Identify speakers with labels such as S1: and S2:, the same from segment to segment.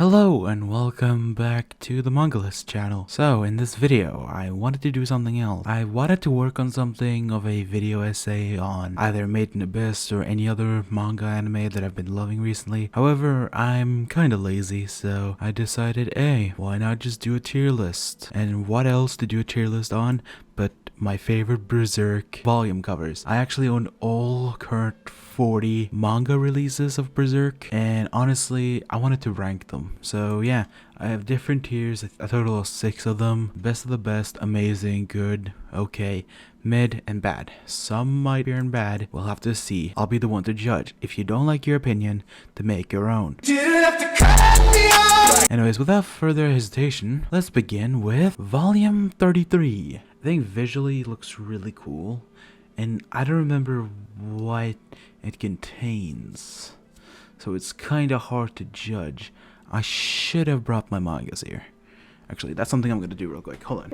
S1: Hello and welcome back to the Mangalist channel. So in this video, I wanted to do something else. I wanted to work on something of a video essay on either Made in Abyss or any other manga anime that I've been loving recently. However, I'm kinda lazy, so I decided, hey, why not just do a tier list? And what else to do a tier list on but my favorite Berserk volume covers. I actually own all current 40 manga releases of Berserk, and honestly I wanted to rank them. So yeah, I have different tiers, a total of 6 of them. Best of the best, amazing, good, okay, mid, and bad. Some might be in bad, we'll have to see. I'll be the one to judge. If you don't like your opinion, to make your own. Anyways, without further hesitation, let's begin with volume 33. I think visually it looks really cool, and I don't remember what it contains, so it's kinda hard to judge. I should have brought my mangas here. Actually, that's something I'm gonna do real quick. Hold on.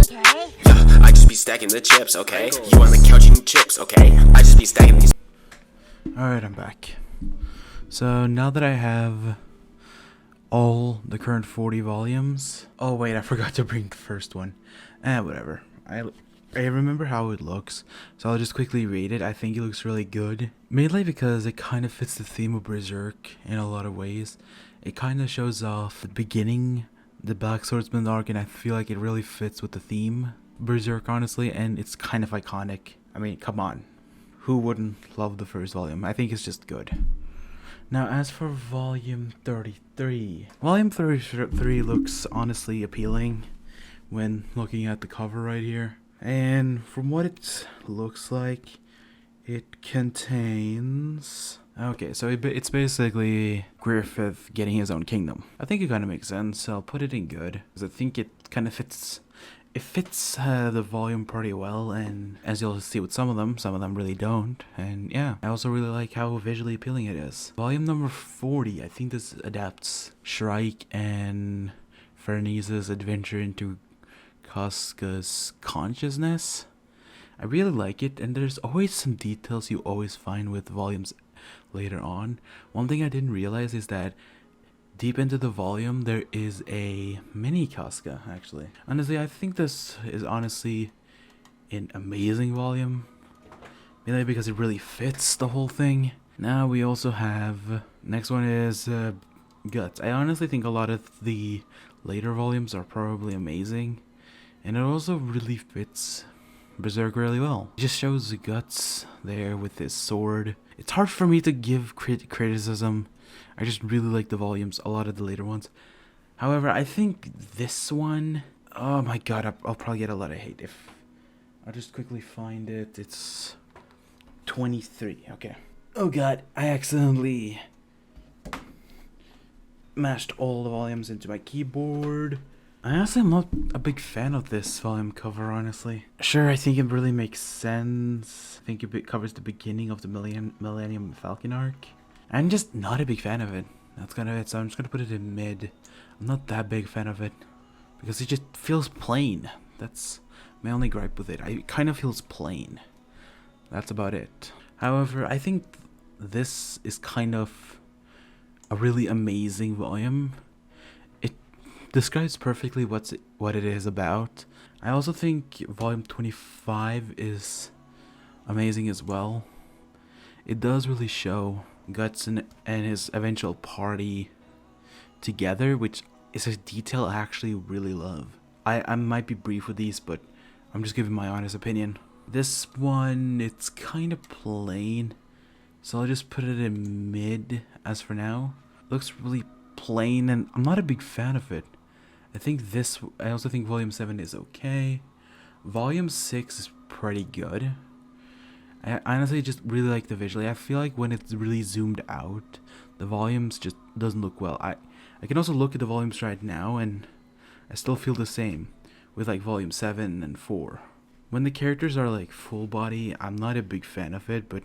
S2: Okay. Yeah, I just be stacking the chips, okay? You on the couch eating chips, okay? I just be stacking these.
S1: Alright, I'm back. So now that I have all the current 40 volumes. Oh wait, I forgot to bring the first one. Whatever. I remember how it looks, so I'll just quickly read it. I think it looks really good. Mainly because it kind of fits the theme of Berserk in a lot of ways. It kind of shows off the beginning, the Black Swordsman arc, and I feel like it really fits with the theme Berserk, honestly, and it's kind of iconic. I mean, come on. Who wouldn't love the first volume? I think it's just good. Now, as for volume 33. Volume 33 looks honestly appealing when looking at the cover right here. And from what it looks like, it contains... Okay, so it's basically Griffith getting his own kingdom. I think it kind of makes sense. I'll put it in good, because I think it kind of fits... It fits the volume pretty well, and as you'll see with some of them really don't. And yeah, I also really like how visually appealing it is. Volume number 40, I think this adapts Shrike and Fernice's adventure into Casca's consciousness. I really like it, and there's always some details you always find with volumes later on. One thing I didn't realize is that deep into the volume, there is a mini Casca, actually. Honestly, I think this is honestly an amazing volume. Mainly because it really fits the whole thing. Now we also have... Next one is Guts. I honestly think a lot of the later volumes are probably amazing. And it also really fits Berserk really well. It just shows the Guts there with his sword. It's hard for me to give criticism. I just really like the volumes, a lot of the later ones. However, I think this one... Oh my god, I'll probably get a lot of hate if... I'll just quickly find it. It's 23, okay. Oh god, I accidentally mashed all the volumes into my keyboard. I honestly am not a big fan of this volume cover, honestly. Sure, I think it really makes sense. I think it covers the beginning of the Millennium Falcon arc. I'm just not a big fan of it. That's kind of it, so I'm just gonna put it in mid. I'm not that big fan of it, because it just feels plain. That's my only gripe with it. It kind of feels plain. That's about it. However, I think this is kind of a really amazing volume. It describes perfectly what it is about. I also think volume 25 is amazing as well. It does really show Guts and his eventual party together, which is a detail I actually really love. I might be brief with these, but I'm just giving my honest opinion. This one, it's kind of plain, so I'll just put it in mid as for now. Looks really plain, and I'm not a big fan of it. I also think volume 7 is okay. Volume 6 is pretty good. I honestly just really like the visually. I feel like when it's really zoomed out, the volumes just doesn't look well. I can also look at the volumes right now, and I still feel the same with like volume 7 and 4. When the characters are like full body, I'm not a big fan of it, but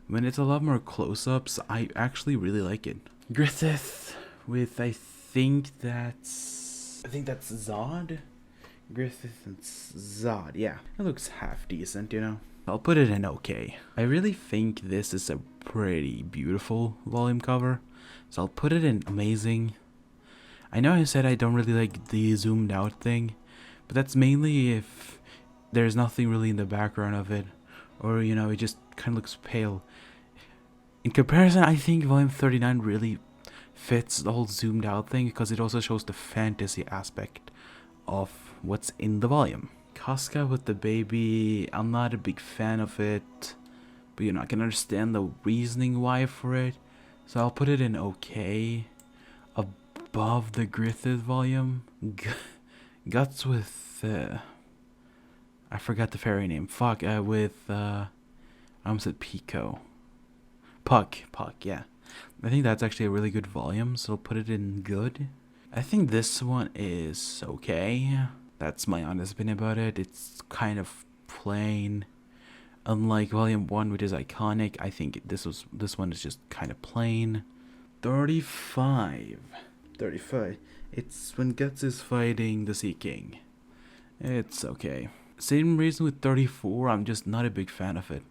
S1: when it's a lot more close-ups, I actually really like it. Griffith with I think that's Zod? Griffith and Zod, yeah. It looks half decent, you know. I'll put it in okay. I really think this is a pretty beautiful volume cover, so I'll put it in amazing. I know I said I don't really like the zoomed out thing, but that's mainly if there's nothing really in the background of it, or you know, it just kind of looks pale. In comparison, I think volume 39 really fits the whole zoomed out thing because it also shows the fantasy aspect of what's in the volume. Casca with the baby, I'm not a big fan of it, but you know, I can understand the reasoning why for it, so I'll put it in okay. Above the Griffith volume, Guts with I forgot the fairy name. Fuck, with I almost said Pico. Puck, yeah. I think that's actually a really good volume, so I'll put it in good. I think this one is okay. That's my honest opinion about it. It's kind of plain. Unlike volume 1, which is iconic, I think this one is just kind of plain. 35. It's when Guts is fighting the Sea King. It's okay. Same reason with 34, I'm just not a big fan of it.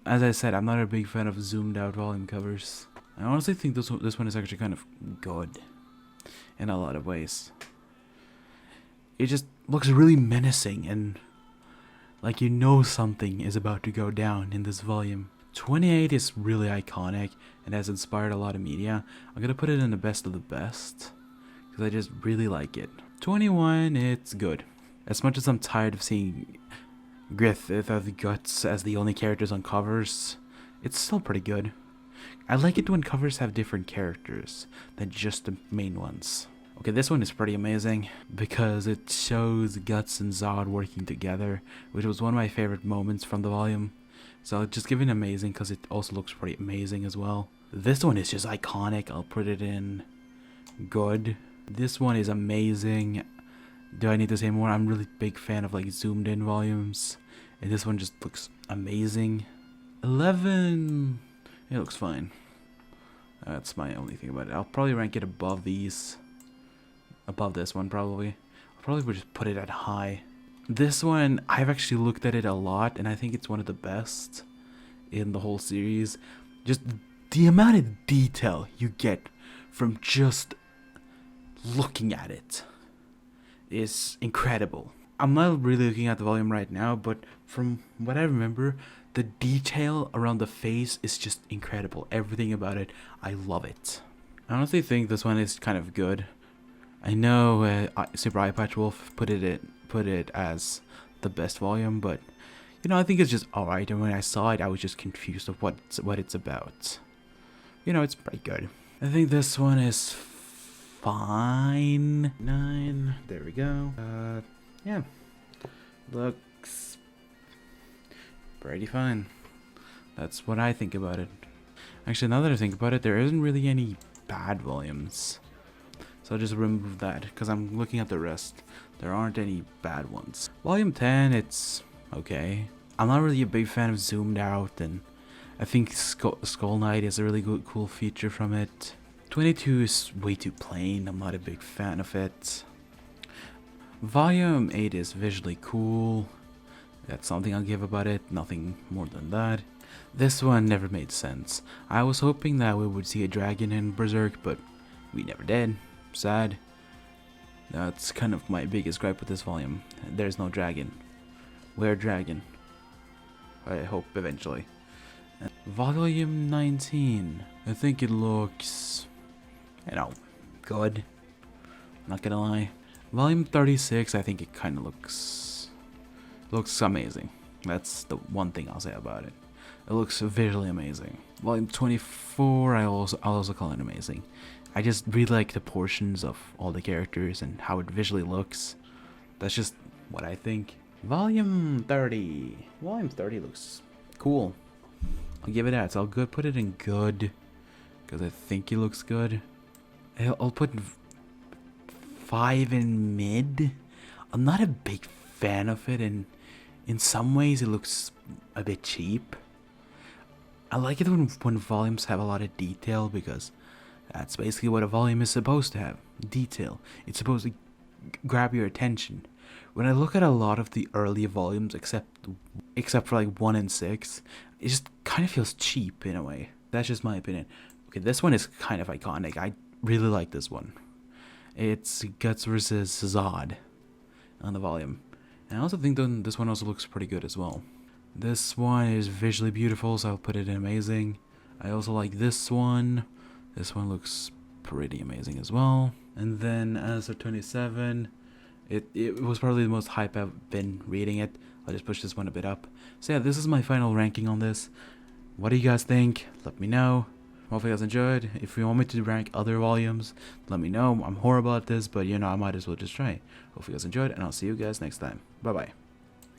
S1: As I said, I'm not a big fan of zoomed out volume covers. I honestly think this one is actually kind of good in a lot of ways. It just looks really menacing and like you know something is about to go down in this volume. 28 is really iconic and has inspired a lot of media. I'm gonna put it in the best of the best because I just really like it. 21, it's good. As much as I'm tired of seeing Griffith or the Guts as the only characters on covers, it's still pretty good. I like it when covers have different characters than just the main ones. Okay, this one is pretty amazing because it shows Guts and Zod working together, which was one of my favorite moments from the volume. So I'll just give it amazing because it also looks pretty amazing as well. This one is just iconic. I'll put it in good. This one is amazing. Do I need to say more? I'm really big fan of like zoomed in volumes. And this one just looks amazing. 11. It looks fine. That's my only thing about it. I'll probably rank it above these. Above this one probably. I'll probably would just put it at high. This one, I've actually looked at it a lot and I think it's one of the best in the whole series. Just the amount of detail you get from just looking at it is incredible. I'm not really looking at the volume right now, but from what I remember, the detail around the face is just incredible. Everything about it, I love it. I honestly think this one is kind of good. I know Super Eye Patch Wolf put it as the best volume, but you know, I think it's just alright. And when I saw it, I was just confused of what it's about. You know, it's pretty good. I think this one is fine. 9. There we go. Yeah, looks pretty fine. That's what I think about it. Actually, now that I think about it, there isn't really any bad volumes. So I'll just remove that because I'm looking at the rest. There aren't any bad ones. Volume 10, it's okay. I'm not really a big fan of zoomed out, and I think Skull Knight is a really good, cool feature from it. 22 is way too plain. I'm not a big fan of it. Volume 8 is visually cool. That's something I'll give about it. Nothing more than that. This one never made sense. I was hoping that we would see a dragon in Berserk, but we never did. Sad. That's kind of my biggest gripe with this volume. There's no dragon. Where dragon? I hope eventually. Volume 19. I think it looks, you know, good. Not gonna lie. Volume 36, I think it kind of looks amazing. That's the one thing I'll say about it. It looks visually amazing. Volume 24, I'll also call it amazing. I just really like the portions of all the characters and how it visually looks. That's just what I think. Volume 30. Volume 30 looks cool. I'll give it that. So I'll put it in good because I think it looks good. I'll put 5 in mid. I'm not a big fan of it, and in some ways it looks a bit cheap. I like it when volumes have a lot of detail because that's basically what a volume is supposed to have. Detail. It's supposed to grab your attention. When I look at a lot of the early volumes, except for like 1 and 6, it just kind of feels cheap in a way. That's just my opinion. Okay, this one is kind of iconic. I really like this one. It's Guts versus Zod on the volume. And I also think this one also looks pretty good as well. This one is visually beautiful, so I'll put it in amazing. I also like this one. This one looks pretty amazing as well. And then as for 27, it was probably the most hype I've been reading it. I'll just push this one a bit up. So yeah, this is my final ranking on this. What do you guys think? Let me know. Hopefully you guys enjoyed. If you want me to rank other volumes, let me know. I'm horrible at this, but you know, I might as well just try. Hopefully you guys enjoyed, and I'll see you guys next time. Bye bye.